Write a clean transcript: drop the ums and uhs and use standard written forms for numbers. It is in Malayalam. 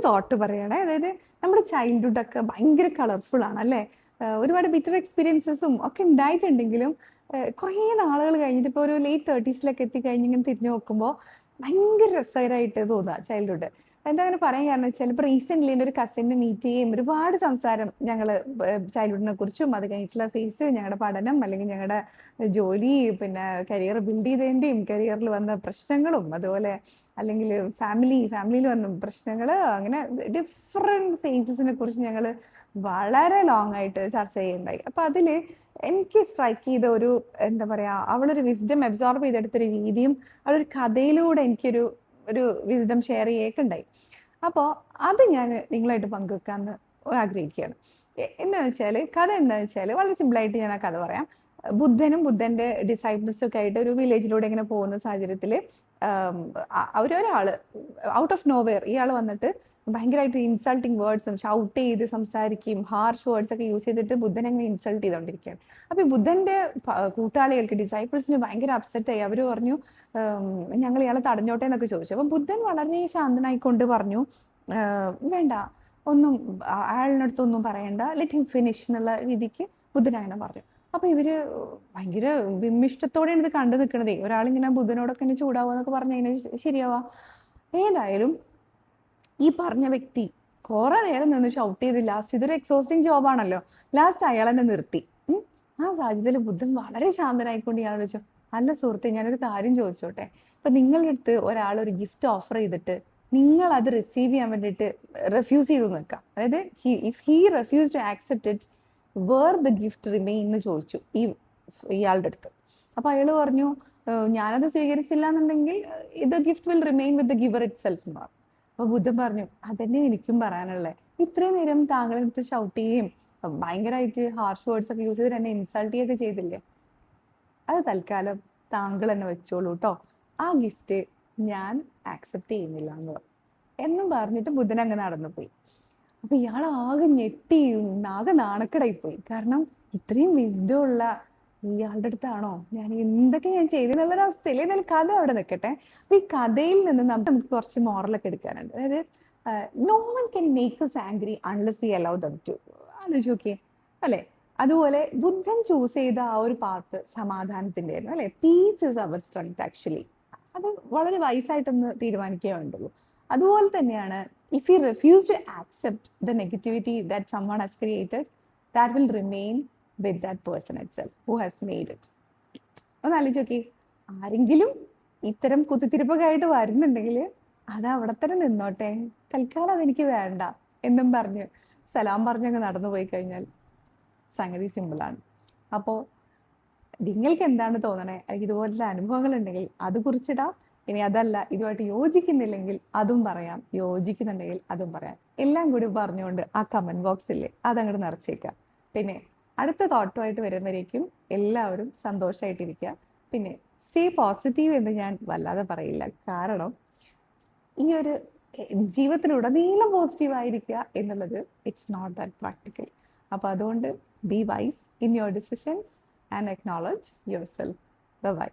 തോട്ട് പറയുകയാണ്. അതായത് നമ്മുടെ ചൈൽഡ്ഹുഡൊക്കെ ഭയങ്കര കളർഫുൾ ആണ് അല്ലേ? ഒരുപാട് ബിറ്റർ എക്സ്പീരിയൻസസും ഒക്കെ ഉണ്ടായിട്ടുണ്ടെങ്കിലും കുറേ നാളുകൾ കഴിഞ്ഞിട്ട് ഇപ്പോൾ ഒരു ലേറ്റ് 30s എത്തിക്കഴിഞ്ഞ് ഇങ്ങനെ തിരിഞ്ഞു നോക്കുമ്പോൾ ഭയങ്കര രസകരമായിട്ട് തോന്നുക ചൈൽഡ്ഹുഡ്. എന്താ അങ്ങനെ പറയാൻ കാരണം വെച്ചാൽ ഇപ്പോൾ റീസെൻ്റ്ലി എൻ്റെ ഒരു കസിനെ മീറ്റ് ചെയ്യുകയും ഒരുപാട് സംസാരം ഞങ്ങൾ ചൈൽഡ്ഹുഡിനെ കുറിച്ചും അത് കഴിഞ്ഞിട്ടുള്ള ഫേസ്, ഞങ്ങളുടെ പഠനം അല്ലെങ്കിൽ ഞങ്ങളുടെ ജോലി, പിന്നെ കരിയർ ബിൽഡ് ചെയ്തതിൻ്റെയും കരിയറിൽ വന്ന പ്രശ്നങ്ങളും, അതുപോലെ അല്ലെങ്കിൽ ഫാമിലിയിൽ വന്ന പ്രശ്നങ്ങൾ, അങ്ങനെ ഡിഫറെൻറ്റ് ഫേസസിനെ കുറിച്ച് ഞങ്ങൾ വളരെ ലോങ് ആയിട്ട് ചർച്ച ചെയ്യുന്നുണ്ടായി. അപ്പോൾ അതിൽ എനിക്ക് സ്ട്രൈക്ക് ചെയ്ത ഒരു എന്താ പറയുക, അവളൊരു വിസ്ഡം അബ്സോർബ് ചെയ്തെടുത്തൊരു രീതിയും അവളൊരു കഥയിലൂടെ എനിക്കൊരു ഒരു വിസ്ഡം ഷെയർ ചെയ്യൊക്കെ ഉണ്ടായി. അപ്പോൾ അത് ഞാൻ നിങ്ങളായിട്ട് പങ്കുവെക്കാമെന്ന് ആഗ്രഹിക്കുകയാണ്. എന്താണെന്ന് വെച്ചാൽ കഥ എന്താണെന്ന് വെച്ചാൽ വളരെ സിമ്പിളായിട്ട് ഞാൻ ആ കഥ പറയാം. ബുദ്ധനും ബുദ്ധൻ്റെ ഡിസൈപ്പിൾസും ഒക്കെ ആയിട്ട് ഒരു വില്ലേജിലൂടെ ഇങ്ങനെ പോകുന്ന സാഹചര്യത്തിൽ ഒരാൾ ഔട്ട് ഓഫ് നോവെയർ ഇയാൾ വന്നിട്ട് ഭയങ്കരമായിട്ട് ഇൻസൾട്ടിങ് വേർഡ്സും ഷൗട്ട് ചെയ്ത് സംസാരിക്കുകയും ഹാർഷ് വേർഡ്സ് ഒക്കെ യൂസ് ചെയ്തിട്ട് ബുദ്ധനെ അങ്ങനെ ഇൻസൾട്ട് ചെയ്തുകൊണ്ടിരിക്കുകയാണ്. അപ്പോൾ ഈ ബുദ്ധൻ്റെ കൂട്ടാളികൾക്ക് ഡിസൈപ്പിൾസിന് ഭയങ്കര അപ്സെറ്റ് ആയി. അവർ പറഞ്ഞു ഞങ്ങൾ ഇയാളെ തടഞ്ഞോട്ടെ എന്നൊക്കെ ചോദിച്ചു. അപ്പം ബുദ്ധൻ വളരെ ശാന്തനായിക്കൊണ്ട് പറഞ്ഞു വേണ്ട, ഒന്നും അയാളിനടുത്തൊന്നും പറയണ്ട, ലെറ്റ് ഹിം ഫിനിഷ് എന്നുള്ള രീതിക്ക് ബുദ്ധൻ അങ്ങനെ പറഞ്ഞു. അപ്പൊ ഇവര് ഭയങ്കര വിമ്മിഷ്ടത്തോടെയാണ് ഇത് കണ്ടു നിൽക്കണതേ. ഒരാളിങ്ങനെ ബുദ്ധനോടൊക്കെ ഇങ്ങനെ ചൂടാവുക എന്നൊക്കെ പറഞ്ഞു കഴിഞ്ഞാൽ ശരിയാവാ? ഏതായാലും ഈ പറഞ്ഞ വ്യക്തി കുറെ നേരം നിന്ന് ഷൗട്ട് ചെയ്ത് ലാസ്റ്റ്, ഇതൊരു എക്സോസ്റ്റിംഗ് ജോബാണല്ലോ, ലാസ്റ്റ് അയാൾ എന്നെ നിർത്തി. ആ സാഹചര്യത്തിൽ ബുദ്ധൻ വളരെ ശാന്തനായിക്കൊണ്ട് ഇയാൾ ചോദിച്ചു, അല്ല സുഹൃത്തെ, ഞാനൊരു കാര്യം ചോദിച്ചോട്ടെ, ഇപ്പൊ നിങ്ങളുടെ അടുത്ത് ഒരാൾ ഒരു ഗിഫ്റ്റ് ഓഫർ ചെയ്തിട്ട് നിങ്ങൾ അത് റിസീവ് ചെയ്യാൻ വേണ്ടിയിട്ട് റെഫ്യൂസ് ചെയ്തു നിൽക്കാം, അതായത് if he refuse to accept it, where the gift remain എന്ന് ചോദിച്ചു ഇയാളുടെ അടുത്ത്. അപ്പൊ അയാൾ പറഞ്ഞു ഞാനത് സ്വീകരിച്ചില്ല എന്നുണ്ടെങ്കിൽ the gift will remain with the giver it self എന്ന് പറഞ്ഞു. അപ്പൊ ബുദ്ധൻ പറഞ്ഞു അതന്നെ എനിക്കും പറയാനുള്ളത്, ഇത്രയും നേരം താങ്കളുടെ അടുത്ത് ഷൗട്ട് ചെയ്യുകയും ഭയങ്കരമായിട്ട് ഹാർഷ് വേർഡ്സ് ഒക്കെ യൂസ് ചെയ്ത് എന്നെ ഇൻസൾട്ട് ചെയ്യുകയൊക്കെ ചെയ്തില്ലേ, അത് തൽക്കാലം താങ്കൾ തന്നെ വെച്ചോളൂ കേട്ടോ, ആ ഗിഫ്റ്റ് ഞാൻ ആക്സെപ്റ്റ് ചെയ്യുന്നില്ല എന്ന് പറഞ്ഞു. എന്നും പറഞ്ഞിട്ട് ബുദ്ധൻ അങ്ങ് നടന്നു പോയി. അപ്പൊ ഇയാൾ ആകെ ഞെട്ടി, ആകെ നാണക്കേടായി പോയി. കാരണം ഇത്രയും വിസ്ഡം ഉള്ള ഇയാളുടെ അടുത്താണോ ഞാൻ എന്തൊക്കെ ഞാൻ ചെയ്തെന്നുള്ളൊരു അവസ്ഥയിൽ. എന്നാലും കഥ അവിടെ നിൽക്കട്ടെ. അപ്പൊ ഈ കഥയിൽ നിന്ന് നമുക്ക് കുറച്ച് മോറലൊക്കെ എടുക്കാനുണ്ട്. അതായത് no one can make us angry unless we allow them to. ആലോചിച്ച് നോക്കിയേ അല്ലെ? അതുപോലെ ബുദ്ധൻ ചൂസ് ചെയ്ത ആ ഒരു പാത്ത് സമാധാനത്തിന്റെ ആയിരുന്നു അല്ലെ? Peace is our strength actually. അത് വളരെ വയസ്സായിട്ടൊന്ന് തീരുമാനിക്കേ വേണ്ടുള്ളൂ. അതുപോലെ തന്നെയാണ് if you refuse to accept the negativity that someone has created, that will remain with that person itself who has made it. ഒന്ന് ആലോചിച്ച് നോക്കി, ആരെങ്കിലും ഇത്തരം കുത്തിത്തിരിപ്പൊക്കെ ആയിട്ട് വരുന്നുണ്ടെങ്കിൽ അത് അവിടെ തന്നെ നിന്നോട്ടെ, തൽക്കാലം അതെനിക്ക് വേണ്ട എന്നും പറഞ്ഞ് സലാം പറഞ്ഞങ്ങ് നടന്നു പോയി കഴിഞ്ഞാൽ സംഗതി സിമ്പിളാണ്. അപ്പോൾ നിങ്ങൾക്ക് എന്താണ് തോന്നണേ? ഇതുപോലുള്ള അനുഭവങ്ങൾ ഉണ്ടെങ്കിൽ അത് കുറിച്ചിടാം. ഇനി അതല്ല, ഇതുമായിട്ട് യോജിക്കുന്നില്ലെങ്കിൽ അതും പറയാം, യോജിക്കുന്നുണ്ടെങ്കിൽ അതും പറയാം. എല്ലാം കൂടി പറഞ്ഞുകൊണ്ട് ആ കമന്റ് ബോക്സില്ലേ അതങ്ങോട്ട് നിറച്ചേക്കാം. പിന്നെ അടുത്ത തോട്ടുമായിട്ട് വരുന്നവരേക്കും എല്ലാവരും സന്തോഷമായിട്ടിരിക്കുക. പിന്നെ സ്റ്റേ പോസിറ്റീവ് എന്ന് ഞാൻ വല്ലാതെ പറയില്ല, കാരണം ഈ ഒരു ജീവിതത്തിലുടനീളം പോസിറ്റീവ് ആയിരിക്കുക എന്നുള്ളത് ഇറ്റ്സ് നോട്ട് ദാറ്റ് പ്രാക്ടിക്കൽ. അപ്പോൾ അതുകൊണ്ട് be wise in your decisions and acknowledge yourself. By.